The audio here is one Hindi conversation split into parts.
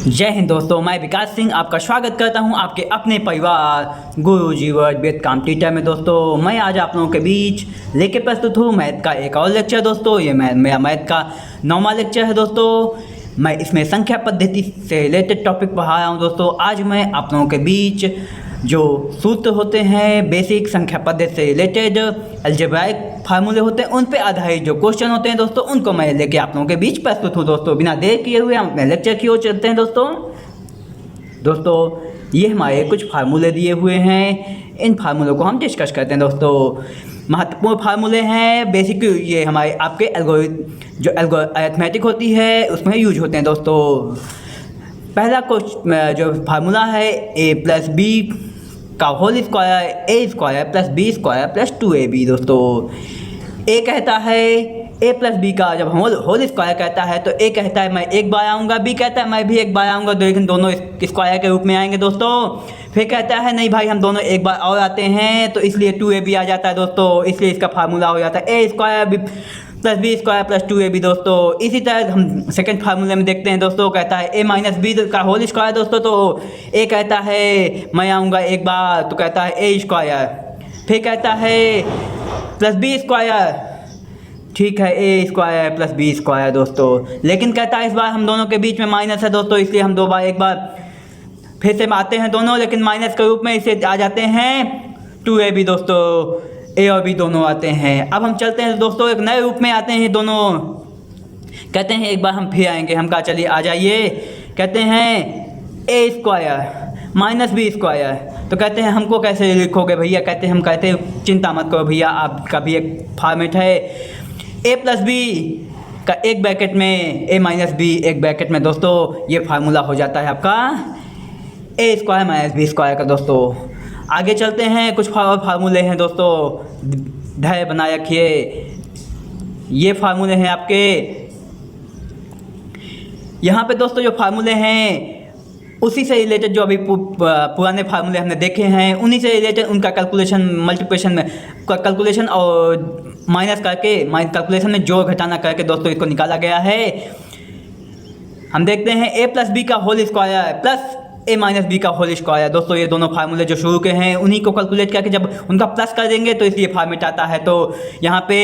जय हिंद दोस्तों, मैं विकास सिंह आपका स्वागत करता हूं आपके अपने परिवार गुरुजी वर्ड वेद कॉम्पिटिटर में। दोस्तों मैं आज आप लोगों के बीच लेके प्रस्तुत हूं मैथ का एक और लेक्चर। दोस्तों ये मेरा मैथ का 9वां लेक्चर है। दोस्तों मैं इसमें संख्या पद्धति से रिलेटेड टॉपिक पढ़ा रहा हूं। दोस्तों आज मैं आप लोगों के बीच जो सूत्र होते हैं बेसिक संख्या पद्धति से रिलेटेड अलजेब्राइक फार्मूले होते हैं उन पे आधारित जो क्वेश्चन होते हैं दोस्तों उनको मैं लेके आप लोगों के बीच प्रस्तुत हूँ। दोस्तों बिना देर किए हुए हम अपने लेक्चर की ओर चलते हैं। दोस्तों ये हमारे कुछ फार्मूले दिए हुए हैं, इन फार्मूलों को हम डिस्कस करते हैं। दोस्तों महत्वपूर्ण फार्मूले हैं, बेसिक ये हमारे आपके जो अरिथमेटिक होती है उसमें यूज होते हैं। दोस्तों पहला जो फार्मूला है a+b का whole square a² + b² + 2ab। दोस्तों a कहता है a+b का जब हम होल स्क्वायर कहता है तो a कहता है मैं एक बार आऊँगा, b कहता है मैं भी एक बार आऊँगा, लेकिन दोनों स्क्वायर के रूप में आएंगे। दोस्तों फिर कहता है नहीं भाई हम दोनों एक बार और आते हैं तो इसलिए 2ab आ जाता है। दोस्तों इसलिए इसका फार्मूला हो जाता है a² + b² + 2ab। दोस्तों इसी तरह हम सेकंड फार्मूले में देखते हैं। दोस्तों कहता है a - b का होल स्क्वायर। दोस्तों तो a कहता है मैं आऊँगा एक बार तो कहता है a², फिर कहता है +b², ठीक है a² + b²। दोस्तों लेकिन कहता है इस बार हम दोनों के बीच में माइनस है। दोस्तों इसलिए हम एक बार फिर से आते हैं दोनों, लेकिन माइनस के रूप में इसे आ जाते हैं 2ab। दोस्तों a और b दोनों आते हैं। अब हम चलते हैं दोस्तों एक नए रूप में आते हैं दोनों, कहते हैं एक बार हम फिर आएंगे, हम कहा चलिए आ जाइए, कहते हैं a² - b²। तो कहते हैं हमको कैसे लिखोगे भैया, कहते हैं हम कहते हैं चिंता मत करो भैया, आपका भी एक फॉर्मेट है a+b का एक ब्रैकेट में a - b एक ब्रैकेट में। दोस्तों ये फार्मूला हो जाता है आपका a² - b² का। दोस्तों आगे चलते हैं, कुछ फार्मूले हैं दोस्तों, धैर्य बनाए रखिए। ये फार्मूले हैं आपके यहाँ पे। दोस्तों जो फार्मूले हैं उसी से रिलेटेड जो अभी पुराने फार्मूले हमने देखे हैं उन्हीं से रिलेटेड उनका कैलकुलेशन मल्टीप्लिकेशन में कैलकुलेशन और माइनस करके कैलकुलेशन में जोड़ घटाना करके दोस्तों इसको निकाला गया है। हम देखते हैं a+b का होल स्क्वायर + a - b का होल स्क्वायर। दोस्तों ये दोनों फार्मूले जो शुरू के हैं उन्हीं को कैलकुलेट करके जब उनका प्लस कर देंगे तो इसलिए फॉर्मेट आता है। तो यहाँ पे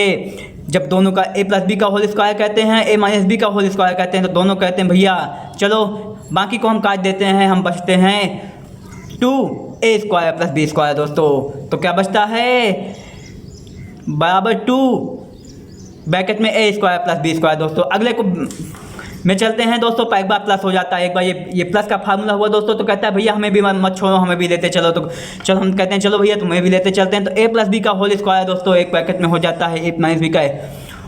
जब दोनों का a+b का होल स्क्वायर कहते हैं a - b का होल स्क्वायर कहते हैं तो दोनों कहते हैं भैया चलो बाकी को हम काट देते हैं, हम बचते हैं 2a² + b²। दोस्तों तो क्या बचता है बराबर 2 ब्रैकेट में a² + b²। दोस्तों अगले को में चलते हैं। दोस्तों एक बार प्लस हो जाता है, एक बार ये प्लस का फार्मूला हुआ दोस्तों तो कहता है भैया हमें भी मत छोड़ो, हमें भी लेते चलो। तो चलो हम कहते हैं चलो भैया तुम्हें भी लेते चलते हैं। तो a+b का होल स्क्वायर दोस्तों एक ब्रैकेट में हो जाता है, a - b का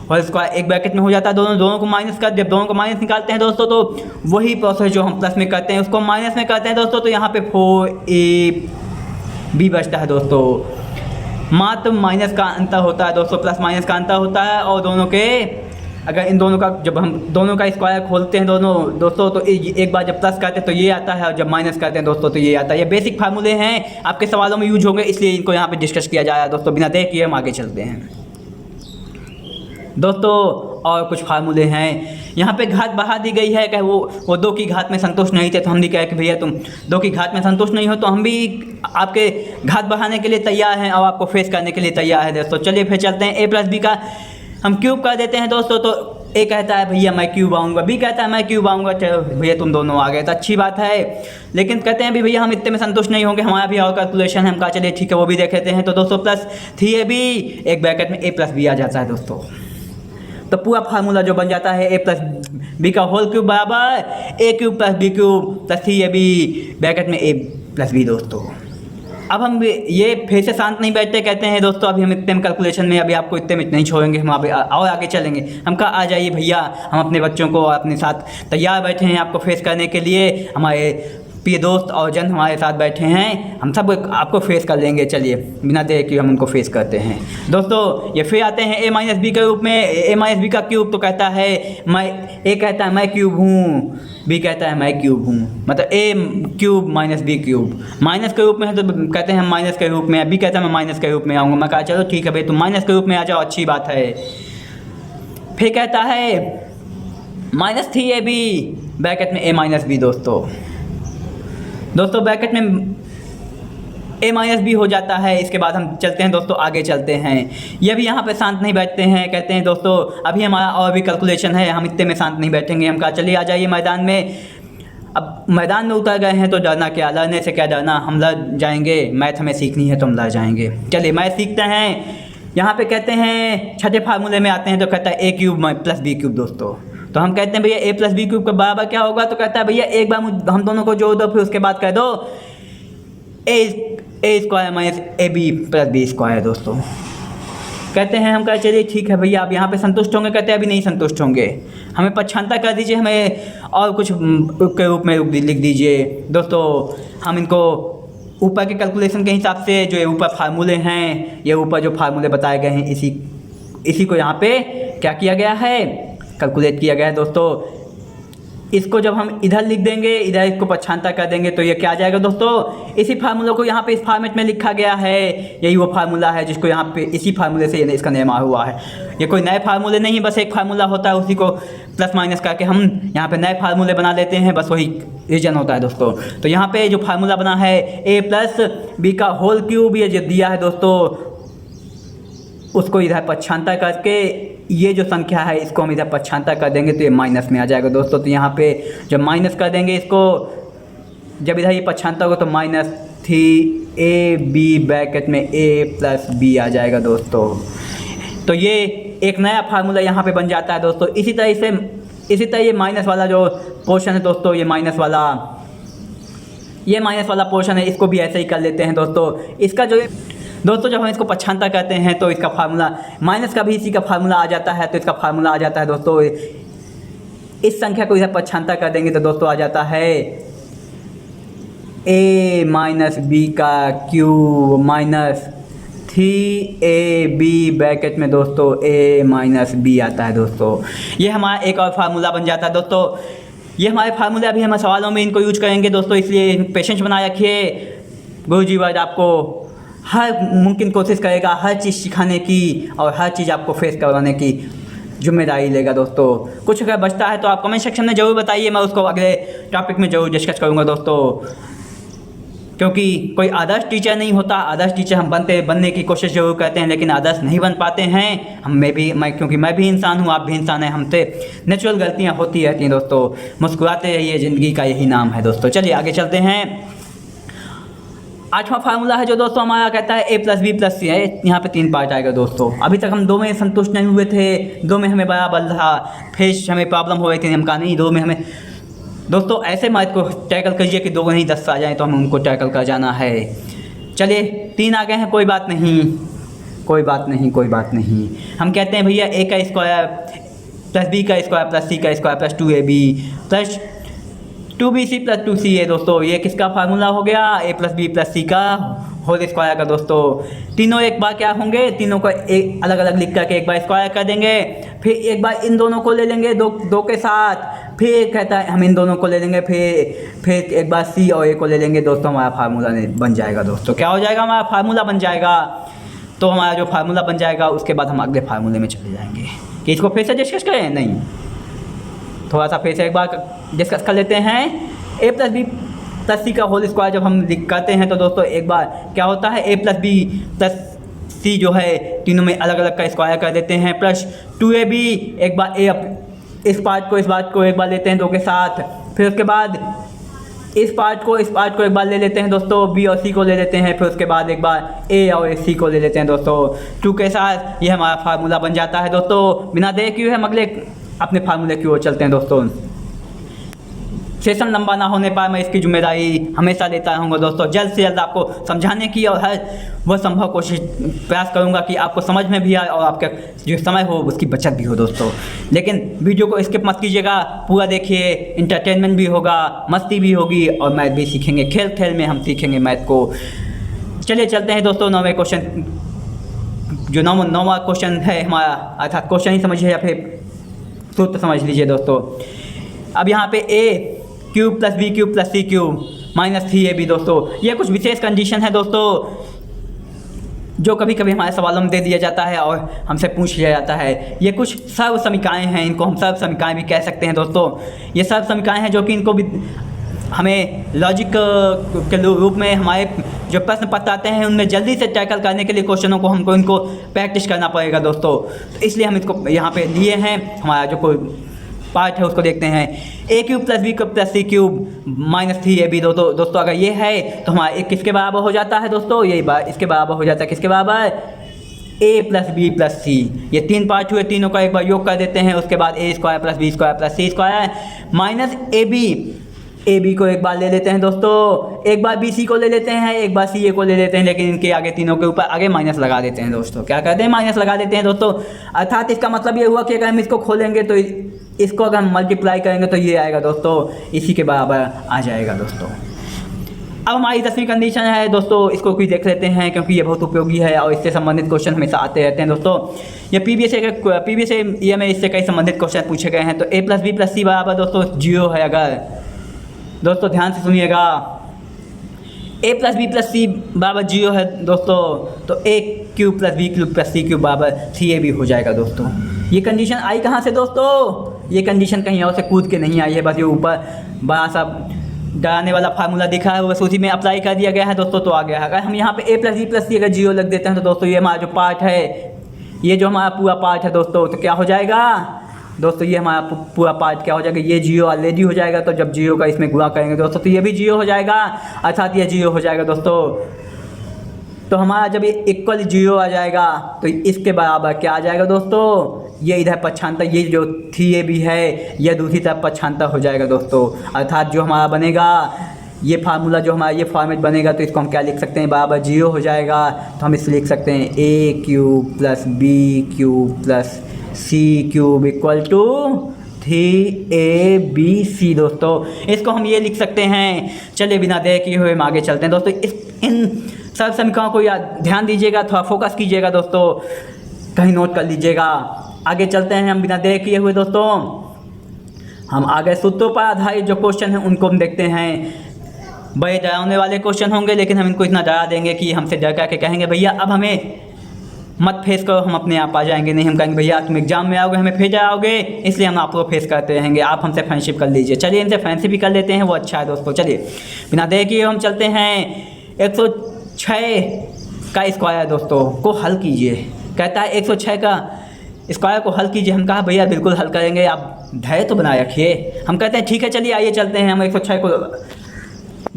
होल स्क्वायर एक ब्रैकेट में हो जाता है। दोनों को माइनस कर, जब दोनों को माइनस निकालते हैं दोस्तों तो वही प्रोसेस जो हम प्लस में करते हैं उसको माइनस में करते हैं। दोस्तों तो यहाँ पे 4ab बचता है। दोस्तों मात्र माइनस का अंतर होता है दोस्तों, प्लस माइनस का अंतर होता है, और दोनों के अगर इन दोनों का जब हम दोनों का स्क्वायर खोलते हैं दोस्तों तो एक बार जब प्लस करते हैं तो ये आता है और जब माइनस करते हैं दोस्तों तो ये आता है। ये बेसिक फार्मूले हैं, आपके सवालों में यूज होंगे इसलिए इनको यहाँ पे डिस्कस किया जा रहा है। दोस्तों बिना देर किए हम आगे चलते हैं। दोस्तों और कुछ फार्मूले हैं, यहाँ पे घात बढ़ा दी गई है कि वो 2 की घात में संतुष्ट नहीं थे तो हम भी कहे कि भैया तुम 2 की घात में संतुष्ट नहीं हो तो हम भी आपके घात बढ़ाने के लिए तैयार हैं और आपको फेस करने के लिए तैयार है। दोस्तों चलिए फिर चलते हैं a+b का हम क्यूब कर देते हैं। दोस्तों तो a कहता है भैया मैं क्यूब आऊँगा, b कहता है मैं क्यूब आऊँगा, चलो भैया तुम दोनों आ गए तो अच्छी बात है, लेकिन कहते हैं भी भैया हम इतने में संतुष्ट नहीं होंगे, हमारा भी और कैलकुलेशन है। हम कहा चलिए ठीक है वो भी देख लेते हैं। तो दोस्तों +3ab एक ब्रैकेट में a+b आ जाता है। दोस्तों तो पूरा फार्मूला जो बन जाता है a+b का होल क्यूब बराबर a³ + b³ + 3ab ब्रैकेट में a+b। दोस्तों अब हम ये फिर से शांत नहीं बैठते, कहते हैं दोस्तों अभी हम इतने में कैलकुलेशन में अभी आपको इतने में नहीं छोड़ेंगे, हम अभी और आगे चलेंगे। हम कहा आ जाइए भैया, हम अपने बच्चों को अपने साथ तैयार बैठे हैं आपको फेस करने के लिए, हमारे प्रिय दोस्त और जन हमारे साथ बैठे हैं, हम सब आपको फेस कर लेंगे। चलिए बिना देर कि हम उनको फेस करते हैं। दोस्तों ये फिर आते हैं a - b के रूप में, a - b का क्यूब तो कहता है a कहता है मैं क्यूब हूँ, b कहता है मैं क्यूब हूँ, मतलब a³ - b³ माइनस के रूप में है तो कहते हैं हम माइनस के रूप में, b कहता है मैं माइनस के रूप में आऊँगा। मैं कहा चलो ठीक है भाई तुम माइनस के रूप में आ जाओ, अच्छी बात है। फिर कहता है -3ab ब्रैकेट में a माइनस बी दोस्तों ब्रैकेट में a माइनस बी हो जाता है। इसके बाद हम चलते हैं दोस्तों, आगे चलते हैं। ये भी यहाँ पे शांत नहीं बैठते हैं, कहते हैं दोस्तों अभी हमारा और भी कैलकुलेशन है, हम इतने में शांत नहीं बैठेंगे। हम कहा चलिए आ जाइए मैदान में। अब मैदान में उतर गए हैं तो डरना क्या, लड़ने से क्या डरना, हम लड़ जाएंगे। मैथ हमें सीखनी है तो हम लड़ जाएंगे। चलिए मैथ सीखते हैं। यहाँ पे कहते हैं छठे फार्मूले में आते हैं तो कहता है a cube plus b cube दोस्तों। तो हम कहते हैं भैया a प्लस बी क्यूब के बराबर क्या होगा, तो कहता है भैया एक बार हम दोनों को जोड़ दो, फिर उसके बाद कह दो a square minus ab plus B square दोस्तों। कहते हैं हम कहा चलिए ठीक है भैया, आप यहाँ पे संतुष्ट होंगे, कहते हैं अभी नहीं संतुष्ट होंगे, हमें पक्षांतर कर दीजिए, हमें और कुछ के रूप में लिख दीजिए दोस्तों। हम इनको ऊपर के कैलकुलेशन के हिसाब से जो ये ऊपर फार्मूले हैं, ये ऊपर जो फार्मूले बताए गए हैं, इसी को यहाँ पे क्या किया गया है, कैलकुलेट किया गया है दोस्तों। इसको जब हम इधर लिख देंगे, इधर इसको पक्षांतर कर देंगे तो ये क्या आ जाएगा दोस्तों, इसी फार्मूले को यहाँ पे इस फॉर्मेट में लिखा गया है। यही वो फार्मूला है जिसको यहाँ पे इसी फार्मूले से इसका निर्माण हुआ है। ये कोई नए फार्मूले नहीं, बस एक फार्मूला होता है, उसी को प्लस माइनस करके हम यहाँ पे नए फार्मूले बना लेते हैं, बस वही रीजन होता है दोस्तों। तो यहाँ पे जो फार्मूला बना है a प्लस बी का होल क्यूब, ये जो दिया है दोस्तों, उसको इधर पक्षांतर करके ये जो संख्या है इसको हम इधर पक्षांतर कर देंगे तो ये माइनस में आ जाएगा दोस्तों। तो यहाँ पे जब माइनस कर देंगे इसको, जब इधर ये पक्षांतर होगा तो -3ab ब्रैकेट में a प्लस b आ जाएगा दोस्तों। तो ये एक नया फार्मूला यहाँ पे बन जाता है दोस्तों। इसी तरह ये माइनस वाला जो पोर्शन है दोस्तों, ये माइनस वाला पोर्शन है, इसको भी ऐसे ही कर लेते हैं दोस्तों। इसका जो दोस्तों जब हम इसको पक्षांतर करते हैं तो इसका फार्मूला माइनस का भी इसी का फार्मूला आ जाता है, तो इसका फार्मूला आ जाता है दोस्तों। इस संख्या को इधर पक्षांतर कर देंगे तो दोस्तों आ जाता है a माइनस बी का क्यूब माइनस 3ab ब्रैकेट में दोस्तों a माइनस बी आता है दोस्तों। ये हमारा एक और फार्मूला बन जाता है दोस्तों। ये हमारे फार्मूले अभी हम सवालों में इनको यूज करेंगे दोस्तों, इसलिए पेशेंस बनाए रखिए। गुरुजी वर्ड आपको हर मुमकिन कोशिश करेगा हर चीज़ सिखाने की और हर चीज़ आपको फेस करवाने की जिम्मेदारी लेगा दोस्तों। कुछ अगर बचता है तो आप कमेंट सेक्शन में ज़रूर बताइए, मैं उसको अगले टॉपिक में ज़रूर डिस्कस करूँगा दोस्तों। क्योंकि कोई आदर्श टीचर नहीं होता, आदर्श टीचर हम बनने की कोशिश जरूर करते हैं, लेकिन आदर्श नहीं बन पाते हैं। क्योंकि मैं भी इंसान हूँ, आप भी इंसान हैं, हमसे नेचुरल गलतियाँ होती रहती हैं दोस्तों। मुस्कुराते रहिए, ज़िंदगी का यही नाम है दोस्तों। चलिए आगे चलते हैं। आठवां फार्मूला है जो दोस्तों हमारा कहता है a प्लस बी प्लस सी है। यहाँ पे 3 पार्ट आएगा दोस्तों। अभी तक हम 2 में संतुष्ट नहीं हुए थे, 2 में हमें बराबर था, फिर हमें प्रॉब्लम हो रही थी, हम कहा नहीं 2 में हमें दोस्तों ऐसे मैथ को टैकल करिए कि 2 नहीं 10 आ जाए तो हमें उनको टैकल कर जाना है। चलिए 3 आ गए हैं, कोई बात नहीं। हम कहते हैं भैया a का स्क्वायर प्लस b का स्क्वायर प्लस c का square plus 2ab plus 2bc plus 2c है दोस्तों। ये किसका फार्मूला हो गया, a प्लस बी प्लस सी का होल स्क्वायर का दोस्तों। तीनों एक बार क्या होंगे, तीनों को एक अलग अलग लिख करके एक बार स्क्वायर कर देंगे, फिर एक बार इन दोनों को ले लेंगे दो के साथ, फिर कहता है हम इन दोनों को ले लेंगे, फिर एक बार c और a को ले लेंगे दोस्तों। हमारा फार्मूला बन जाएगा दोस्तों। क्या हो जाएगा, हमारा फार्मूला बन जाएगा। तो हमारा जो फार्मूला बन जाएगा उसके बाद हम अगले फार्मूले में चले जाएंगे। कि इसको फिर से डिस्कस करें, नहीं थोड़ा सा फिर से एक बार डिस्कस कर लेते हैं। a प्लस बी प्लस सी का होल स्क्वायर जब हम करते हैं तो दोस्तों एक बार क्या होता है, a प्लस बी प्लस सी जो है तीनों में अलग अलग का स्क्वायर कर देते हैं, प्लस 2ab एक बार इस पार्ट को एक बार लेते हैं 2 के साथ, फिर उसके बाद इस पार्ट को एक बार ले लेते हैं दोस्तों, b और c को ले लेते हैं, फिर उसके बाद एक बार a और c को ले लेते हैं दोस्तों 2 के साथ। ये हमारा फार्मूला बन जाता है दोस्तों। बिना देर किए हम अगले अपने फार्मूले की ओर चलते हैं दोस्तों। सेशन लंबा ना होने पर मैं इसकी जिम्मेदारी हमेशा लेता रहूँगा दोस्तों, जल्द से जल्द आपको समझाने की और हर वह संभव कोशिश प्रयास करूँगा कि आपको समझ में भी आए और आपका जो समय हो उसकी बचत भी हो दोस्तों। लेकिन वीडियो को स्किप मत कीजिएगा, पूरा देखिए, इंटरटेनमेंट भी होगा, मस्ती भी होगी और मैथ भी सीखेंगे। खेल खेल में हम सीखेंगे मैथ को। चलिए चलते हैं दोस्तों 9वें क्वेश्चन। जो 9वां क्वेश्चन है हमारा, अर्थात क्वेश्चन ही समझिए या फिर सूत्र समझ लीजिए दोस्तों। अब यहाँ पे a cube plus B cube plus C cube minus 3ab दोस्तों, ये कुछ विशेष कंडीशन है दोस्तों। जो कभी कभी हमारे सवालों में दे दिया जाता है और हमसे पूछ लिया जाता है। ये कुछ सर्व समीकरण हैं, इनको हम सर्व समीकरण भी कह सकते हैं दोस्तों। ये सर्व समीकरण हैं जो कि इनको भी हमें लॉजिक के रूप में हमारे जो प्रश्न पत्र आते हैं उनमें जल्दी से टैकल करने के लिए क्वेश्चनों को हमको इनको प्रैक्टिस करना पड़ेगा दोस्तों। तो इसलिए हम इसको यहाँ पे लिए हैं। हमारा जो कोई पार्ट है उसको देखते हैं। a³ + b³ + c³ - 3ab दोस्तों अगर ये है तो हमारा एक किसके बराबर हो जाता है दोस्तों, ये इसके बराबर हो जाता है। किसके बराबर? a + b + c। ये 3 पार्ट हुए, तीनों का एक बार योग कर देते हैं। उसके बाद a² + b² + c² - ab को एक बार ले लेते हैं दोस्तों, एक बार bc को ले लेते हैं, एक बार ca को ले लेते हैं, लेकिन इनके आगे तीनों के ऊपर आगे माइनस लगा देते हैं दोस्तों। क्या कहते हैं? माइनस लगा देते हैं दोस्तों। अर्थात इसका मतलब ये हुआ कि अगर हम इसको खोलेंगे तो इसको अगर हम मल्टीप्लाई करेंगे तो ये आएगा दोस्तों, इसी के बराबर आ जाएगा दोस्तों। अब हमारी 10वीं कंडीशन है दोस्तों, इसको कुछ देख लेते हैं क्योंकि ये बहुत उपयोगी है और इससे संबंधित क्वेश्चन हमेशा आते रहते हैं दोस्तों। ये प्रीवियस ईयर में इससे कई संबंधित क्वेश्चन पूछे गए हैं। तो a + b + c बराबर दोस्तों 0 है। अगर दोस्तों ध्यान से सुनिएगा, a + b + c बराबर 0 है दोस्तों, तो a³ + b³ + c³ बराबर 3ab हो जाएगा दोस्तों। ये कंडीशन आई कहाँ से दोस्तों? ये कंडीशन कहीं और से कूद के नहीं आई है, बस ये ऊपर बड़ा सा डराने वाला फार्मूला दिखा है, बस उसी में अप्लाई कर दिया गया है दोस्तों, तो आ गया है। अगर हम यहाँ पे a + b + c अगर 0 लग देते हैं तो दोस्तों ये हमारा जो पार्ट है, ये जो हमारा पूरा पार्ट है दोस्तों, तो क्या हो जाएगा दोस्तों? ये हमारा पूरा पार्ट क्या हो जाएगा? ये 0 ऑलरेडी हो जाएगा। तो जब 0 का इसमें गुणा करेंगे दोस्तों तो ये भी 0 हो जाएगा, अर्थात ये 0 हो जाएगा दोस्तों। तो हमारा जब ये इक्वल 0 आ जाएगा तो इसके बराबर क्या आ जाएगा दोस्तों? ये इधर पक्षांतर, ये जो 3ab है यह दूसरी तरफ पक्षांतर हो जाएगा दोस्तों। अर्थात जो हमारा बनेगा ये फार्मूला, जो हमारा ये फॉर्मेट बनेगा, तो इसको हम क्या लिख सकते हैं? बराबर 0 हो जाएगा। तो हम इसे लिख सकते हैं a³ + b³ + c³ = 3abc दोस्तों। इसको हम ये लिख सकते हैं। चलिए बिना देर किए हुए हम आगे चलते हैं दोस्तों। इन सर्व समीकरणों को ध्यान दीजिएगा, थोड़ा फोकस कीजिएगा दोस्तों, कहीं नोट कर लीजिएगा। आगे चलते हैं हम बिना देर किए हुए दोस्तों। हम आगे सूत्रों पर आधारित जो क्वेश्चन हैं उनको हम देखते हैं। बड़े डरावने वाले क्वेश्चन होंगे, लेकिन हम इनको इतना डरा देंगे कि हमसे डर करके कहेंगे भैया अब हमें मत फेस करो, हम अपने आप आ जाएंगे। नहीं, हम कहेंगे भैया तुम एग्जाम में आओगे, हमें फिर डराओगे, इसलिए हम आपको फेस करते रहेंगे, आप हमसे फ्रेंडशिप कर लीजिए। चलिए इनसे फ्रेंडशिप भी कर लेते हैं, वो अच्छा है दोस्तों। चलिए बिना देर किए हम चलते हैं। 106 का स्क्वायर दोस्तों को हल कीजिए। कहता है 106 का स्क्वायर को हल कीजिए। हम कहा भैया बिल्कुल हल करेंगे, आप धैर्य तो बनाए रखिए। हम कहते हैं ठीक है चलिए आइए चलते हैं। हम 106 को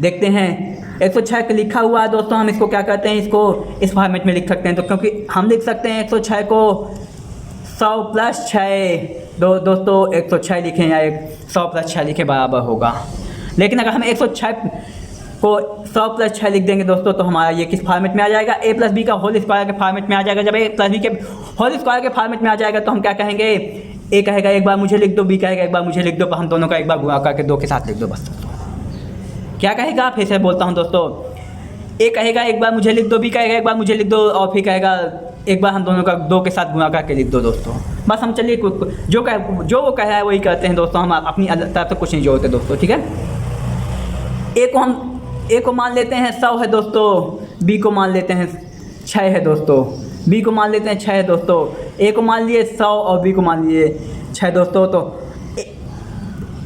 देखते हैं। 106 लिखा हुआ है दोस्तों, हम इसको क्या कहते हैं? इसको इस फॉर्मेट में लिख सकते हैं। तो क्योंकि हम लिख सकते हैं 106 को 100 + 6 दोस्तों 106 लिखें या 100 + 6 लिखे बराबर होगा। लेकिन अगर हम 106 को 100 + 6 लिख देंगे दोस्तों तो हमारा ये किस फॉर्मेट में आ जाएगा? a + b का होल स्क्वायर के फॉर्मेट में आ जाएगा। जब a + b के होल स्क्वायर के फॉर्मेट में आ जाएगा तो हम क्या कहेंगे? a कहेगा एक बार मुझे लिख दो, b कहेगा एक बार मुझे लिख दो, हम दोनों का एक बार गुणा करके 2 के साथ लिख दो बस। क्या कहेगा? फिर से बोलता हूँ दोस्तों, a कहेगा एक बार मुझे लिख दो, b कहेगा एक बार मुझे लिख दो, और फिर कहेगा एक बार हम दोनों का 2 के साथ गुणा करके लिख दो दोस्तों। बस हम चलिए जो वो कह रहा है वही करते हैं दोस्तों, हम अपनी तरफ से कुछ नहीं जोड़ते दोस्तों, ठीक है। a को मान लेते हैं 100 है दोस्तों, b को मान लेते हैं 6 है दोस्तों, b को मान लेते हैं 6 है दोस्तों। a को मान लिए 100 और b को मान लिए 6 दोस्तों। तो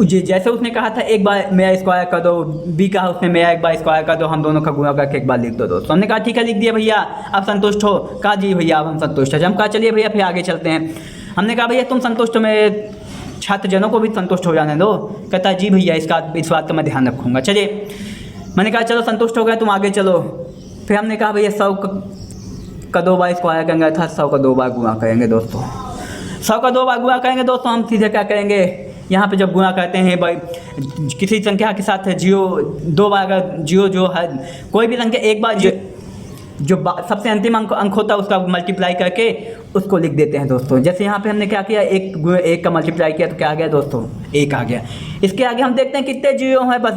जी जैसे उसने कहा था एक बार मेरा स्क्वायर कर दो, b कहा उसने मेरा एक बार स्क्वायर कर दो, हम दोनों का गुणा करके एक बार लिख दो दोस्तों। हमने कहा ठीक है लिख दिया भैया, आप संतुष्ट हो? कहा जी भैया अब हम संतुष्ट हैं। हम कहा चलिए भैया फिर आगे चलते हैं। हमने कहा भैया तुम संतुष्ट हो, मेरे छात्रजनों को भी संतुष्ट हो जाने दो। कहता है जी भैया इस बात का मैं ध्यान रखूँगा। चलिए मैंने कहा चलो संतुष्ट हो गए, तुम आगे चलो। फिर हमने कहा भैया 100 का 2 बार स्क्वायर करेंगे, अर्थात 100 का 2 बार गुणा करेंगे दोस्तों। 100 का 2 बार गुणा करेंगे दोस्तों। हम सीधे क्या करेंगे? यहाँ पे जब गुणा करते हैं भाई किसी संख्या के साथ 2 बार अगर 0 जो है कोई भी संख्या एक बार जो सबसे अंतिम अंक होता है उसका मल्टीप्लाई करके उसको लिख देते हैं दोस्तों। जैसे यहाँ पे हमने क्या किया, 1 का मल्टीप्लाई किया तो क्या आ गया दोस्तों? 1 आ गया। इसके आगे हम देखते हैं कितने 0 हैं, बस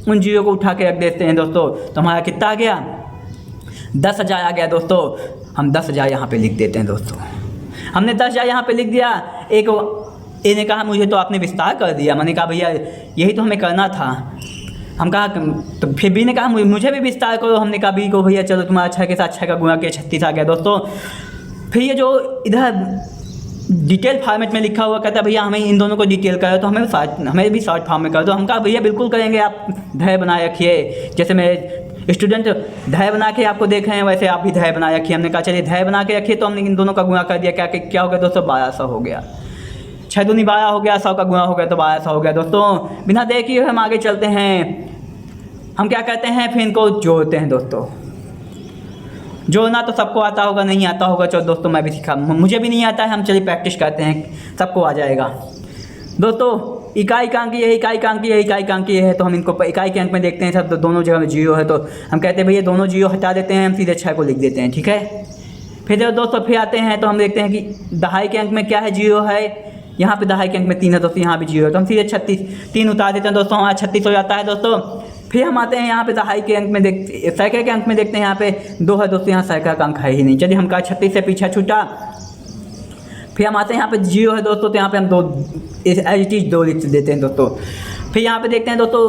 उन 0 को उठा के रख देते हैं दोस्तों। तो हमारा कितना आ गया? 10,000 आ गया दोस्तों। हम 10,000 यहाँ पे लिख देते हैं दोस्तों। हमने 10,000 यहाँ पे लिख दिया। ए ने कहा मुझे तो आपने विस्तार कर दिया। मैंने कहा भैया यही तो हमें करना था। हम कहा तो फिर बी ने कहा मुझे भी विस्तार करो। हमने कहा बी को भैया चलो तुम्हारा 6 के साथ 6 का गुणा के 36 आ गया दोस्तों। फिर ये जो इधर डिटेल फॉर्मेट में लिखा हुआ कहता है भैया हमें इन दोनों को डिटेल करो, तो हमें भी शॉर्ट फॉर्म में कर दो। हम कहा भैया बिल्कुल करेंगे, आप धैर्य बनाए रखिए। जैसे मेरे स्टूडेंट धैर्य बना के आपको देख रहे हैं वैसे आप भी धैर्य बनाए रखिए। हमने कहा चलिए धैर्य बना के रखिए। तो हमने इन दोनों का गुणा कर दिया। क्या हो गया दोस्तों, 1200 हो गया। 6 दूनी 12 हो गया, 100 का गुणा हो गया तो 1200 हो गया दोस्तों। बिना देखिए हम आगे चलते हैं। हम क्या कहते हैं, फिर इनको जोड़ते हैं दोस्तों। जोड़ना तो सबको आता होगा, नहीं आता होगा चलो दोस्तों मैं भी सीखा, मुझे भी नहीं आता है। हम चलिए प्रैक्टिस करते हैं, सबको आ जाएगा दोस्तों। इकाई का अंक ये है, इकाई का अंक ये है, इकाई का अंक ये है। तो हम इनको इकाई के अंक में देखते हैं सब, तो दोनों जगह में 0 है। तो हम कहते हैं भैया दोनों 0 हटा देते हैं, हम सीधे 6 को लिख देते हैं, ठीक है। फिर दोस्तों फिर आते हैं तो हम देखते हैं कि दहाई के अंक में क्या है, 0 है। यहाँ पे दहाई के अंक में 3 है दोस्तों, यहाँ भी 0 है। तो हम सीधे 3 उतार देते हैं दोस्तों, हमारा 36 हो जाता है दोस्तों। फिर हम आते हैं यहाँ पे दहाई के अंक में सैकड़े के अंक में देखते हैं, यहाँ पे 2 है दोस्तों, यहाँ सैकड़ा का अंक है ही नहीं। चलिए हम कहा 36 से पीछा छूटा। फिर हम आते हैं यहाँ पे 0 है दोस्तों, तो यहाँ पे हम 2 2 लिख देते हैं दोस्तों। फिर यहाँ पे देखते हैं दोस्तों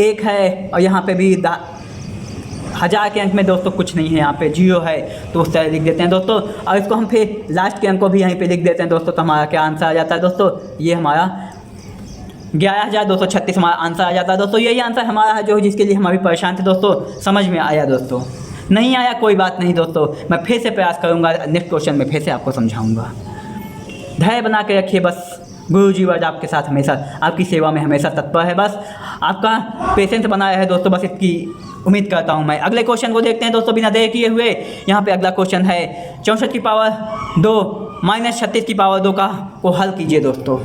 1 है, और यहाँ पे भी 1000 के अंक में दोस्तों कुछ नहीं है, यहाँ पे 0 है तो उस तरह लिख देते हैं दोस्तों। और इसको हम फिर लास्ट के अंक को भी यहीं पे लिख देते हैं दोस्तों। तो हमारा क्या आंसर आ जाता है दोस्तों, ये हमारा 11236 हमारा आंसर आ जाता है दोस्तों। यही आंसर हमारा है जो जिसके लिए हम अभी परेशान थे दोस्तों। समझ में आया दोस्तों, नहीं आया कोई बात नहीं दोस्तों, मैं फिर से प्रयास करूँगा, नेक्स्ट क्वेश्चन में फिर से आपको समझाऊँगा। धैर्य बना के रखिए बस। गुरुजी वर्ड आपके साथ हमेशा, आपकी सेवा में हमेशा तत्पर है। बस आपका पेशेंस बनाया है दोस्तों, बस इसकी उम्मीद करता हूँ मैं। अगले क्वेश्चन को देखते हैं दोस्तों बिना देर किए हुए। यहाँ पे अगला क्वेश्चन है 64 की पावर 2 माइनस 36 की पावर 2 को हल कीजिए दोस्तों।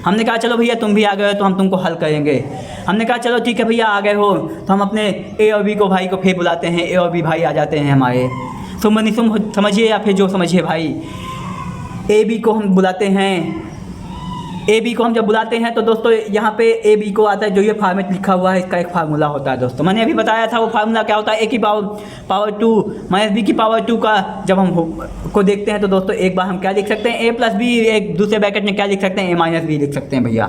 हमने कहा चलो भैया तुम भी आ गए हो तो हम तुमको हल करेंगे। हमने कहा चलो ठीक है भैया आ गए हो, तो हम अपने ए और बी को भाई को फिर बुलाते हैं। ए और बी भाई आ जाते हैं हमारे, तुम समझिए या फिर जो समझिए भाई। ए बी को हम बुलाते हैं। ए बी को हम जब बुलाते हैं तो दोस्तों यहाँ पे ए बी को आता है, जो ये फॉर्मेट लिखा हुआ है इसका एक फार्मूला होता है दोस्तों। मैंने अभी बताया था वो फार्मूला क्या होता है, ए की पावर 2 माइनस बी की पावर 2 का जब हम को देखते हैं तो दोस्तों एक बार हम क्या लिख सकते हैं, ए प्लस बी, एक दूसरे ब्रैकेट में क्या लिख सकते हैं, ए माइनस बी लिख सकते हैं भैया।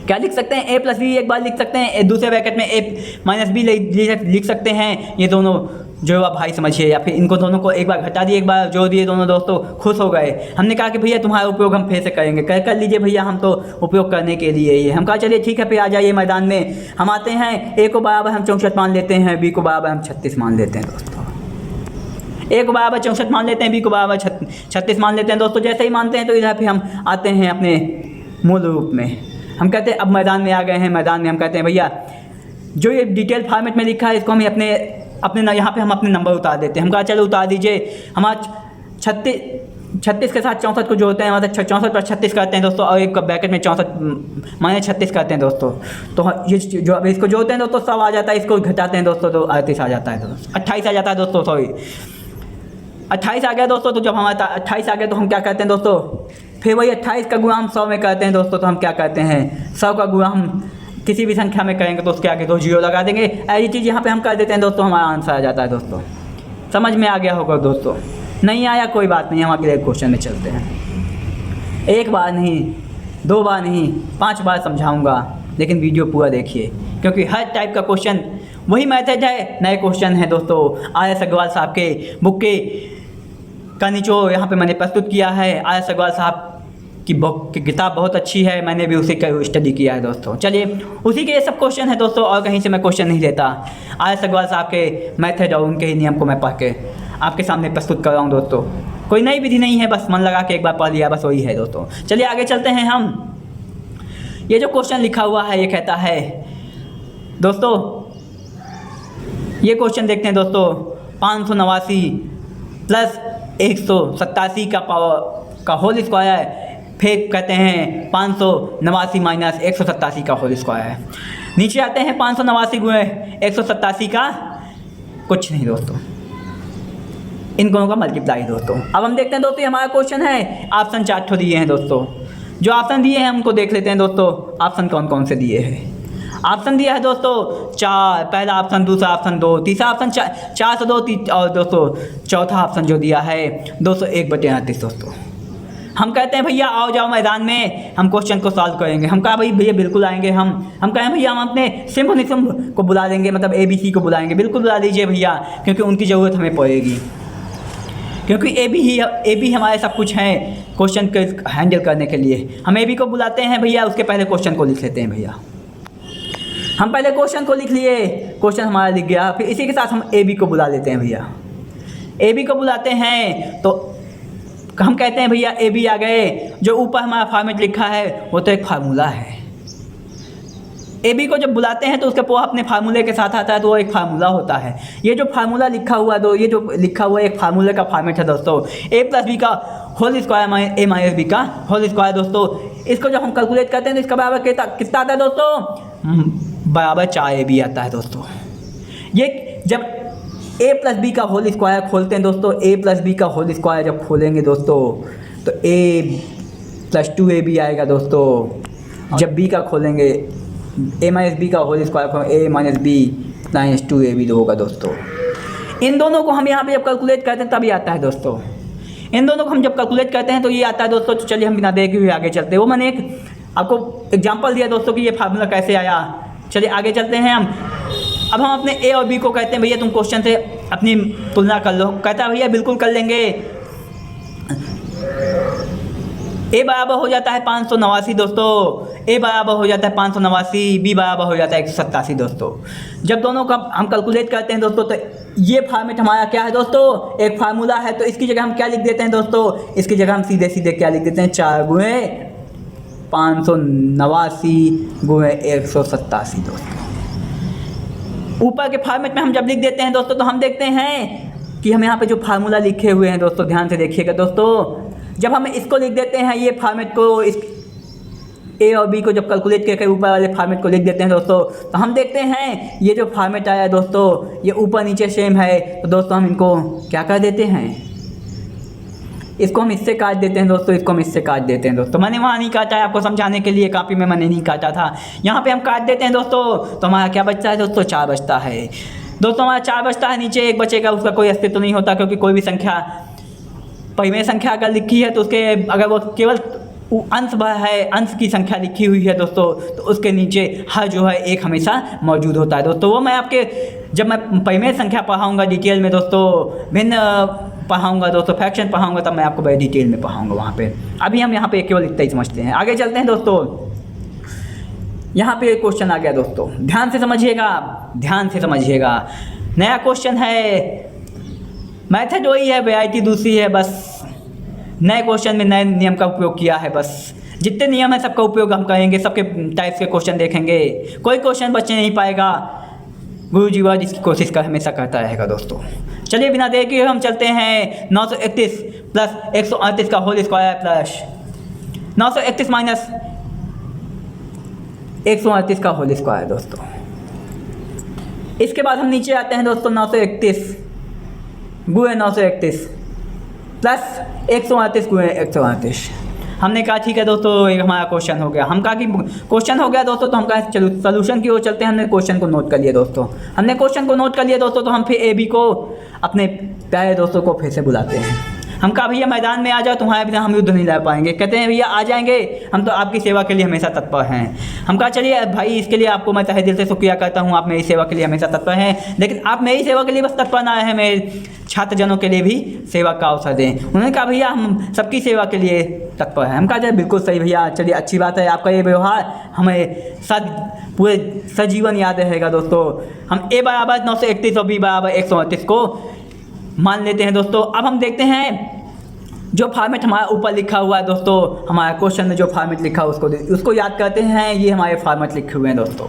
क्या लिख सकते हैं, ए प्लस बी एक बार लिख सकते हैं, दूसरे ब्रैकेट में ए माइनस बी लिख सकते हैं। ये दोनों जो आप भाई समझिए, या फिर इनको दोनों को एक बार घटा दिए, एक बार जोड़ दिए, दोनों दोस्तों खुश हो गए। हमने कहा कि भैया तुम्हारा उपयोग हम फिर से करेंगे, कर लीजिए भैया, हम तो उपयोग करने के लिए ये। हम कहा चलिए ठीक है फिर आ जाइए मैदान में। हम आते हैं, ए को बराबर हम 64 मान लेते हैं, बी को बराबर हम 36 मान लेते हैं दोस्तों। ए को बराबर 64 मान लेते हैं, बी को बराबर 36 मान लेते हैं दोस्तों। जैसे ही मानते हैं तो इधर फिर हम आते हैं अपने मूल रूप में। हम कहते हैं अब मैदान में आ गए हैं। मैदान में हम कहते हैं भैया जो ये डिटेल फॉर्मेट में लिखा है इसको हम अपने यहाँ पे हम अपने नंबर उतार देते हैं। हम कहा चलो उतार दीजिए। हमारा 36 के साथ 64 को जोड़ते हैं, मतलब 64 पर 36 करते हैं दोस्तों, और एक ब्रैकेट में 64 माइनस 36 करते हैं दोस्तों। तो ये जो अब इसको जोड़ते हैं दोस्तों 100 आ जाता है, इसको घटाते हैं दोस्तों तो 38 आ जाता है दोस्तों, 28 आ जाता है दोस्तों, सॉरी 28 आ गया दोस्तों। तो जब हमारा 28 आ गया तो हम क्या करते हैं दोस्तों, फिर वही 28 का गुणा हम 100 में करते हैं दोस्तों। तो हम क्या करते हैं, 100 का गुणा हम किसी भी संख्या में करेंगे तो उसके आगे 2 जीरो लगा देंगे। ऐसी चीज़ यहाँ पे हम कर देते हैं दोस्तों, हमारा आंसर आ जाता है दोस्तों। समझ में आ गया होगा दोस्तों, नहीं आया कोई बात नहीं, हम अगले क्वेश्चन में चलते हैं। एक बार नहीं, 2 बार नहीं, 5 बार समझाऊंगा, लेकिन वीडियो पूरा देखिए, क्योंकि हर टाइप का क्वेश्चन वही मैसेज है, नए क्वेश्चन है दोस्तों। आर.एस. अग्रवाल साहब के बुक का निचोड़ यहाँ पे मैंने प्रस्तुत किया है। आर.एस. अग्रवाल साहब की बुक की किताब बहुत अच्छी है, मैंने भी उसी का स्टडी किया है दोस्तों। चलिए उसी के ये सब क्वेश्चन है दोस्तों, और कहीं से मैं क्वेश्चन नहीं लेता। आर.एस. अग्रवाल साहब के मेथड और उनके ही नियम को मैं पढ़ के आपके सामने प्रस्तुत कर रहा हूँ दोस्तों। कोई नई विधि नहीं है, बस मन लगा के एक बार पढ़ लिया, बस वही है दोस्तों। चलिए आगे चलते हैं हम। ये जो क्वेश्चन लिखा हुआ है ये कहता है दोस्तों, ये क्वेश्चन देखते हैं दोस्तों, 589 प्लस 187 का पावर का होल स्क्वायर, फिर कहते हैं 589 माइनस 187 का होल स्क्वायर। नीचे आते हैं 589 गुणे 187 का कुछ नहीं दोस्तों, इन दोनों का मल्टीप्लाई दोस्तों। अब हम देखते हैं दोस्तों, ये हमारा क्वेश्चन है। ऑप्शन 4 ठो दिए हैं दोस्तों, जो ऑप्शन दिए हैं हमको देख लेते हैं दोस्तों। ऑप्शन कौन कौन से दिए हैं? ऑप्शन दिया है दोस्तों 4, पहला ऑप्शन, दूसरा ऑप्शन 2, तीसरा ऑप्शन 4 से 2, और दोस्तों चौथा ऑप्शन जो दिया है 201/38 दोस्तों। हम कहते हैं भैया आओ जाओ मैदान में, हम क्वेश्चन को सॉल्व करेंगे। हम कहा भाई भैया बिल्कुल आएंगे। हम कहें भैया हम अपने सिम्ब निसुम्ब को बुला लेंगे, मतलब ABC को बुलाएंगे। बिल्कुल बुला लीजिए भैया, क्योंकि उनकी ज़रूरत हमें पड़ेगी, क्योंकि AB हमारे सब कुछ हैं क्वेश्चन को हैंडल करने के लिए। हम AB को बुलाते हैं भैया, उसके पहले क्वेश्चन को लिख लेते हैं भैया। हम पहले क्वेश्चन को लिख लिए, क्वेश्चन हमारा लिख गया, फिर इसी के साथ हम AB को बुला लेते हैं भैया। AB को बुलाते हैं तो हम कहते हैं भैया AB आ गए। जो ऊपर हमारा फॉर्मेट लिखा है वो तो एक फार्मूला है। AB को जब बुलाते हैं तो उसके पूरा अपने फार्मूले के साथ आता है, तो वो एक फार्मूला होता है। ये जो फार्मूला लिखा हुआ ये जो लिखा हुआ एक फार्मूले का फॉर्मेट है दोस्तों, A+B का होल स्क्वायर A - B का होल स्क्वायर। दोस्तों इसको जब हम कैलकुलेट करते हैं तो इसका बराबर कितना आता है दोस्तों? बराबर 4AB आता है दोस्तों। ये जब A+B का होल स्क्वायर खोलते हैं दोस्तों, A+B का होल स्क्वायर जब खोलेंगे दोस्तों तो A+2AB आएगा दोस्तों। जब B का खोलेंगे A - B का whole square A - B - 2AB होगा दोस्तों। इन दोनों को हम यहाँ पे जब कैलकुलेट करते हैं तभी आता है दोस्तों। इन दोनों को हम जब कैलकुलेट करते हैं तो ये आता है दोस्तों। तो चलिए हम बिना देखे हुए आगे चलते हैं। वो मैंने एक आपको एग्जांपल दिया दोस्तों कि ये फार्मूला कैसे आया। चलिए आगे चलते हैं हम। अब हम अपने A और B को कहते हैं भैया तुम क्वेश्चन से अपनी तुलना कर लो। कहता है भैया बिल्कुल कर लेंगे। A बराबर हो जाता है 589 दोस्तों। A बराबर हो जाता है 589, B बराबर हो जाता है 187 दोस्तों। जब दोनों का हम कैलकुलेट करते हैं दोस्तों तो ये फॉर्मेट हमारा क्या है दोस्तों? एक फार्मूला है। तो इसकी जगह हम क्या लिख देते हैं दोस्तों? इसकी जगह हम सीधे सीधे क्या लिख देते हैं? 4 × 589 × 187 दोस्तों। ऊपर के फॉर्मेट में हम जब लिख देते हैं दोस्तों तो हम देखते हैं कि हम यहाँ पे जो फार्मूला लिखे हुए हैं दोस्तों, ध्यान से देखिएगा दोस्तों। जब हम इसको लिख देते हैं ये फॉर्मेट को, इस A और B को जब कैलकुलेट करके ऊपर वाले फॉर्मेट को लिख देते हैं दोस्तों तो हम देखते हैं ये जो फॉर्मेट आया है दोस्तों ये ऊपर नीचे सेम है। तो दोस्तों हम इनको क्या कर देते हैं? इसको हम इससे काट देते हैं दोस्तों, इसको हम इससे काट देते हैं दोस्तों। मैंने वहाँ नहीं काटा है, आपको समझाने के लिए कॉपी में मैंने नहीं काटा था। यहाँ पे हम काट देते हैं दोस्तों तो हमारा क्या बचता है दोस्तों? 4 बचता है दोस्तों। हमारा 4 बचता है, नीचे 1 बचेगा, उसका कोई अस्तित्व नहीं होता, क्योंकि कोई भी संख्या परिमेय संख्या अगर लिखी है तो उसके अगर वो केवल अंश है, अंश की संख्या लिखी हुई है दोस्तों तो उसके नीचे हर जो है 1 हमेशा मौजूद होता है दोस्तों। वो मैं आपके जब मैं परिमेय संख्या पढ़ाऊँगा डिटेल में दोस्तों, भिन्न पढ़ाऊँगा दोस्तों, फ्रैक्शन पढ़ाऊँगा, तब मैं आपको बड़े डिटेल में पढ़ाऊँगा वहाँ पे। अभी हम यहाँ पे केवल इतना ही समझते हैं। आगे चलते हैं दोस्तों। यहाँ पे एक क्वेश्चन आ गया दोस्तों, ध्यान से समझिएगा, ध्यान से समझिएगा। नया क्वेश्चन है, मेथड वही है, वैरायटी दूसरी है। बस नए क्वेश्चन में नए नियम का उपयोग किया है। बस जितने नियम है सबका उपयोग हम करेंगे, सबके टाइप्स के क्वेश्चन देखेंगे, कोई क्वेश्चन बच्चे नहीं पाएगा। गुरुजी वर्ड इसकी कोशिश कर हमेशा करता रहेगा दोस्तों। चलिए बिना देर के हम चलते हैं 931 प्लस 138 का होल स्क्वायर प्लस 931 माइनस 138 का होल स्क्वायर दोस्तों। इसके बाद हम नीचे आते हैं दोस्तों 931 गुणे 931 प्लस 138 गुणे 138। हमने कहा ठीक है दोस्तों एक हमारा क्वेश्चन हो गया। हम कहा कि क्वेश्चन हो गया दोस्तों तो हम कहा चलो सोल्यूशन की ओर चलते हैं। हमने क्वेश्चन को नोट कर लिया दोस्तों, हमने क्वेश्चन को नोट कर लिया दोस्तों। तो हम फिर AB को अपने प्यारे दोस्तों को फिर से बुलाते हैं। हम कहा भैया मैदान में आ जाओ, तुम्हारे बिना हम युद्ध नहीं लड़ पाएंगे। कहते हैं भैया आ जाएंगे, हम तो आपकी सेवा के लिए हमेशा तत्पर हैं। हम कहा चलिए भाई इसके लिए आपको मैं तहे दिल से शुक्रिया करता हूँ, आप मेरी सेवा के लिए हमेशा तत्पर हैं, लेकिन आप मेरी सेवा के लिए बस तत्पर ना हैं, मेरे छात्रजनों के लिए भी सेवा का अवसर दें। उन्होंने कहा भैया हम सबकी सेवा के लिए तत्पर हैं। हम कहा चलिए बिल्कुल सही भैया, चलिए अच्छी बात है, आपका ये व्यवहार हमें पूरे सजीवन याद रहेगा दोस्तों। हम A बराबर 931 और B बराबर 138 को मान लेते हैं दोस्तों। अब हम देखते हैं जो फॉर्मेट हमारा ऊपर लिखा हुआ है दोस्तों, हमारा क्वेश्चन में जो फॉर्मेट लिखा है उसको याद करते हैं। ये हमारे फॉर्मेट लिखे हुए हैं दोस्तों।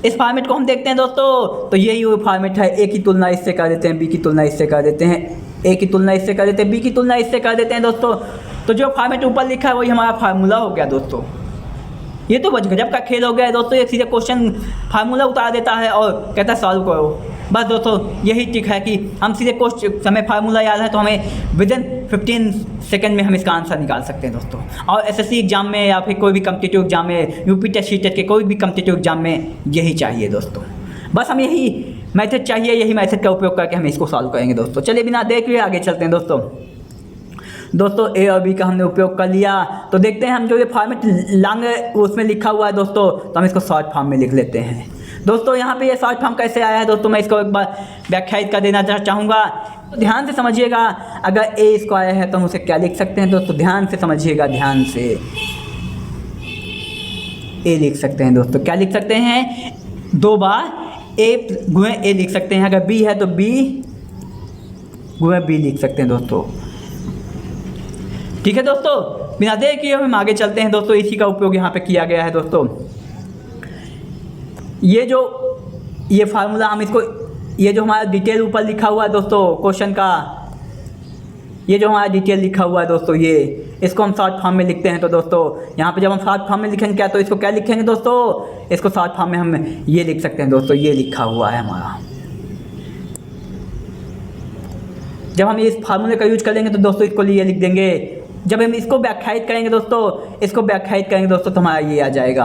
इस फॉर्मेट को हम देखते हैं दोस्तों तो यही वो फॉर्मेट है। A की तुलना इससे कर देते हैं, B की तुलना इससे कर देते हैं, A की तुलना इससे कर देते हैं, B की तुलना इससे कर देते हैं दोस्तों। तो जो फॉर्मेट ऊपर लिखा है वही हमारा फार्मूला हो गया दोस्तों। ये तो गजब का खेल हो गया है दोस्तों। एक सीधे क्वेश्चन फार्मूला उतार देता है और कहता है सॉल्व करो। बस दोस्तों यही ट्रिक है कि हम सीधे क्वेश्चन, हमें फार्मूला याद है तो हमें विदिन 15 सेकंड में हम इसका आंसर निकाल सकते हैं दोस्तों। और SSC एग्जाम में या फिर कोई भी कम्पिटिटिव एग्जाम में, UP टेस्ट सी टेस्ट के कोई भी कम्पिटिटिव एग्जाम में यही चाहिए दोस्तों। बस हम यही मेथड चाहिए, यही मेथड का उपयोग करके हम इसको सॉल्व करेंगे दोस्तों। चलिए बिना देख हुए आगे चलते हैं दोस्तों। दोस्तों ए और बी का हमने उपयोग कर लिया। तो देखते हैं हम जो ये फॉर्मेट लॉन्ग उसमें लिखा हुआ है दोस्तों, तो हम इसको शॉर्ट फॉर्म में लिख लेते हैं। दोस्तों यहाँ पे ये शॉर्ट फॉर्म कैसे आया है दोस्तों, मैं इसको एक बार व्याख्यायित कर देना चाहूँगा। तो ध्यान से समझिएगा, अगर ए स्क्वायर है तो हम उसे क्या लिख सकते हैं दोस्तों, ध्यान से समझिएगा, ध्यान से ए लिख सकते हैं दोस्तों। क्या लिख सकते हैं, 2 बार ए गुणे ए लिख सकते हैं। अगर बी है तो बी गुणे बी लिख सकते हैं दोस्तों। ठीक है दोस्तों, बिना देर किए हम आगे चलते हैं दोस्तों। इसी का उपयोग यहाँ पे किया गया है दोस्तों। ये फार्मूला हम इसको, ये जो हमारा डिटेल ऊपर लिखा हुआ है दोस्तों क्वेश्चन का, ये जो हमारा डिटेल लिखा हुआ है दोस्तों, ये इसको हम शॉर्ट फॉर्म में लिखते हैं। तो दोस्तों यहाँ पे जब हम शॉर्ट फॉर्म में लिखेंगे क्या, तो इसको क्या लिखेंगे दोस्तों, इसको शॉर्ट फॉर्म में हम ये लिख सकते हैं दोस्तों, ये लिखा हुआ है हमारा। जब हम इस फार्मूले का यूज करेंगे तो दोस्तों इसको ये लिख देंगे। जब हम इसको व्याख्यायित करेंगे दोस्तों, इसको व्याख्यायित करेंगे दोस्तों, तो हमारा ये आ जाएगा।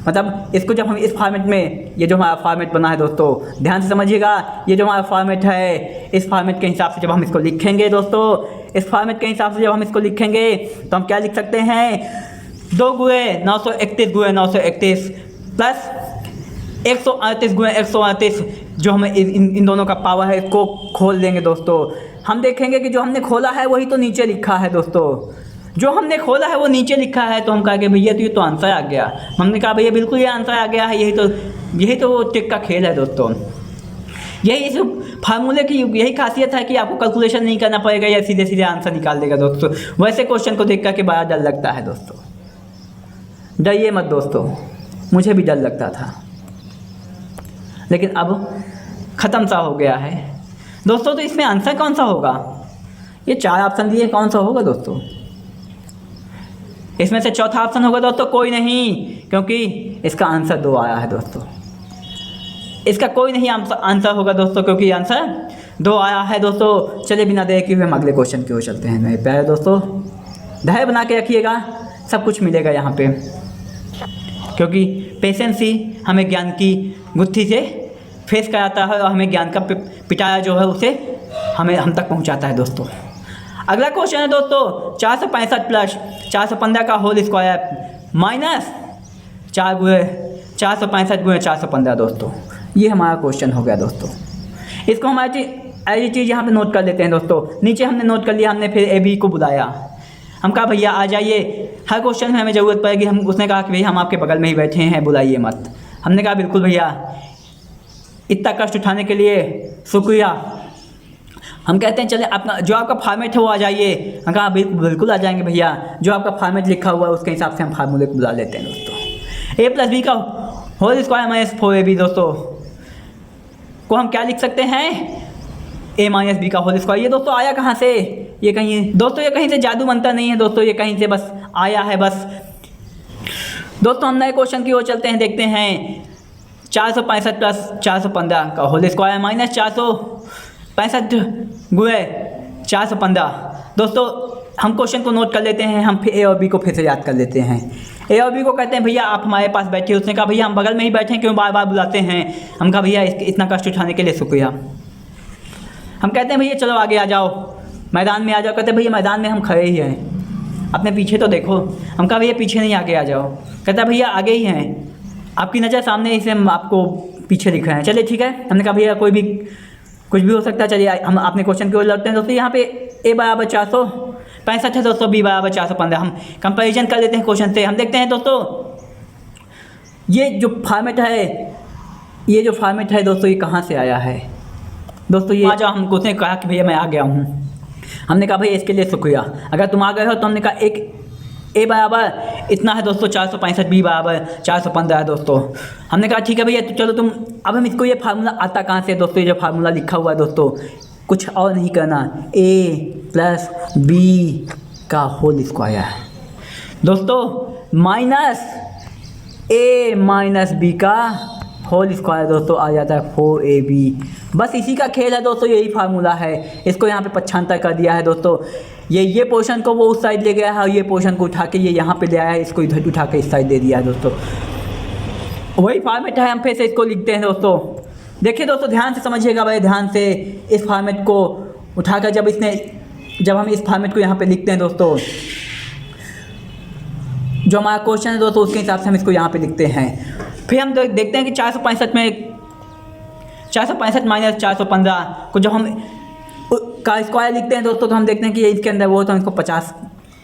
मतलब इसको जब हम इस फॉर्मेट में, ये जो हमारा फॉर्मेट बना है दोस्तों, ध्यान से समझिएगा, ये जो हमारा फॉर्मेट है, इस फॉर्मेट के हिसाब से जब हम इसको लिखेंगे दोस्तों, इस फॉर्मेट के हिसाब से जब हम इसको लिखेंगे तो हम क्या लिख सकते हैं, 2 गुणे 931 गुणे 931 प्लस 138 गुणे 138, जो हमें इन दोनों का पावर है इसको खोल देंगे दोस्तों। हम देखेंगे कि जो हमने खोला है वही तो नीचे लिखा है दोस्तों, जो हमने खोला है वो नीचे लिखा है। तो हम कहा कि भैया तो ये तो आंसर आ गया। हमने कहा भैया बिल्कुल ये आंसर आ गया है, यही तो वो ट्रिक का खेल है दोस्तों। यही इस फार्मूले की यही खासियत है कि आपको कैलकुलेशन नहीं करना पड़ेगा, या सीधे सीधे आंसर निकाल देगा दोस्तों। वैसे क्वेश्चन को देख करके बड़ा डर लगता है दोस्तों, डरिए मत दोस्तों, मुझे भी डर लगता था, लेकिन अब ख़त्म सा हो गया है दोस्तों। तो इसमें आंसर कौन सा होगा, ये 4 ऑप्शन दिए, कौन सा होगा दोस्तों, इसमें से चौथा ऑप्शन होगा दोस्तों, कोई नहीं, क्योंकि इसका आंसर 2 आया है दोस्तों। इसका कोई नहीं आंसर होगा दोस्तों, क्योंकि आंसर 2 आया है दोस्तों। चलिए बिना देर किए हुए हम अगले क्वेश्चन की ओर चलते हैं। मेरे प्यारे दोस्तों, धैर्य बना के रखिएगा, सब कुछ मिलेगा यहाँ पे, क्योंकि पेशेंस ही हमें ज्ञान की गुत्थी से फेस कराता है और हमें ज्ञान का पिटारा जो है उसे हम तक पहुँचाता है दोस्तों। अगला क्वेश्चन है दोस्तों, 465 प्लस 415 का होल स्क्वायर माइनस 465 गुणे 415 दोस्तों। ये हमारा क्वेश्चन हो गया दोस्तों। इसको हम ऐसी चीज़ यहाँ पे नोट कर लेते हैं दोस्तों। नीचे हमने नोट कर लिया, हमने फिर ए बी को बुलाया, हम कहा भैया आ जाइए, हर क्वेश्चन में हमें ज़रूरत पड़ेगी। उसने कहा कि भैया हम आपके बगल में ही बैठे हैं, बुलाइए मत। हमने कहा बिल्कुल भैया, इतना कष्ट उठाने के लिए शुक्रिया। हम कहते हैं चले अपना जो आपका फॉर्मेट है वो आ जाइए। हम कहा बिल्कुल आ जाएंगे भैया, जो आपका फॉर्मेट लिखा हुआ है उसके हिसाब से हम फार्मूले को बुला लेते हैं दोस्तों। ए प्लस बी का होल स्क्वायर माइनस 4ab दोस्तों को हम क्या लिख सकते हैं, ए माइनस बी का होल स्क्वायर। ये दोस्तों आया कहाँ से, ये कहीं दोस्तों, ये कहीं से जादू मंत्र नहीं है दोस्तों, ये कहीं से बस आया है बस। दोस्तों हम नए क्वेश्चन की ओर चलते हैं, देखते हैं 465 प्लस 415 का होल स्क्वायर माइनस 465 गुणे 415। दोस्तों हम क्वेश्चन को नोट कर लेते हैं, हम फिर ए और बी को फिर से याद कर लेते हैं। ए और बी को कहते हैं भैया आप हमारे पास बैठे। उसने कहा भैया हम बगल में ही बैठे हैं, क्यों बार बार बुलाते हैं। हम कहा भैया इतना कष्ट उठाने के लिए शुक्रिया। हम कहते हैं भैया चलो आगे आ जाओ, मैदान में आ जाओ। कहते हैं भैया मैदान में हम खड़े ही हैं, अपने पीछे तो देखो। हम कहा भैया पीछे नहीं, आगे आ जाओ। कहता है भैया आगे ही हैं, आपकी नज़र सामने, इसे हम आपको पीछे दिख रहे हैं। चलिए ठीक है। हमने कहा भैया कोई भी कुछ भी हो सकता है, चलिए हम अपने क्वेश्चन की ओर लौटते हैं दोस्तों। यहाँ पे ए बराबर 465 है दोस्तों, बी बराबर 415। हम कंपैरिजन कर लेते हैं क्वेश्चन से। हम देखते हैं दोस्तों ये जो फॉर्मेट है दोस्तों, ये कहाँ से आया है दोस्तों। ये आज हमको उसने कहा कि भैया मैं आ गया हूँ। हमने कहा भैया इसके लिए शुक्रिया, अगर तुम आ गए हो। तो हमने कहा एक ए बराबर इतना है दोस्तों 465, बी बराबर 415 है दोस्तों। हमने कहा ठीक है भैया, तो चलो तुम, अब हम इसको, ये फार्मूला आता कहाँ से दोस्तों, ये जो फार्मूला लिखा हुआ है दोस्तों, कुछ और नहीं करना, ए प्लस बी का होल स्क्वायर दोस्तों माइनस ए माइनस बी का होल स्क्वायर दोस्तों आ जाता है 4ab। बस इसी का खेल है दोस्तों, यही फार्मूला है। इसको यहाँ पे पक्षांतर कर दिया है दोस्तों। ये पोर्शन को वो उस साइड ले गया है और ये पोर्शन को उठा के ये यहाँ पे ले आया है, इसको इधर उठा के इस साइड दे दिया है दोस्तों। वही फॉर्मेट है, हम फिर से इसको लिखते हैं दोस्तों। देखिए दोस्तों ध्यान से समझिएगा भाई, ध्यान से। इस फॉर्मेट को उठाकर जब इसने जब हम इस फॉर्मेट को यहाँ पे लिखते हैं दोस्तों, जो हमारा क्वेश्चन है दोस्तों उसके हिसाब से हम इसको यहाँ पे लिखते हैं। फिर हम देखते हैं कि 465 में 465 माइनस 415 को जब हम का स्क्वायर लिखते हैं दोस्तों, तो हम देखते हैं कि इसके अंदर वो तो हमको 50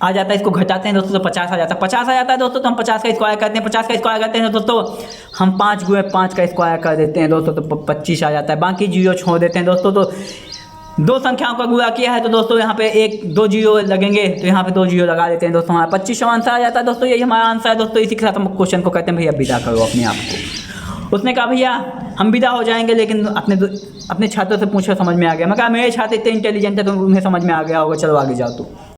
आ जाता है। इसको घटाते हैं दोस्तों तो 50 आ जाता है। 50 आ जाता है दोस्तों तो हम 50 का स्क्वायर करते हैं। 50 का स्क्वायर करते हैं दोस्तों, हम 5 गुणे 5 का स्क्वायर कर देते हैं दोस्तों, तो 25 आ जाता है। बाकी जीरो छोड़ देते हैं दोस्तों। तो दो संख्याओं का गुणा किया है तो दोस्तों यहाँ पे दो जीरो लगेंगे, तो यहाँ पे 2 जीरो लगा देते हैं दोस्तों, हमारा 25 आंसर आ जाता है दोस्तों। यही हमारा आंसर है दोस्तों। इसी के साथ हम क्वेश्चन को कहते हैं भैया विदा करो अपने आप को। उसने कहा भैया हम विदा हो जाएंगे, लेकिन अपने छात्रों से पूछो समझ में आ गया। मैं कहा मेरे छात्र इतने इंटेलिजेंट है तो उन्हें समझ में आ गया होगा, चलो आगे जाओ तो।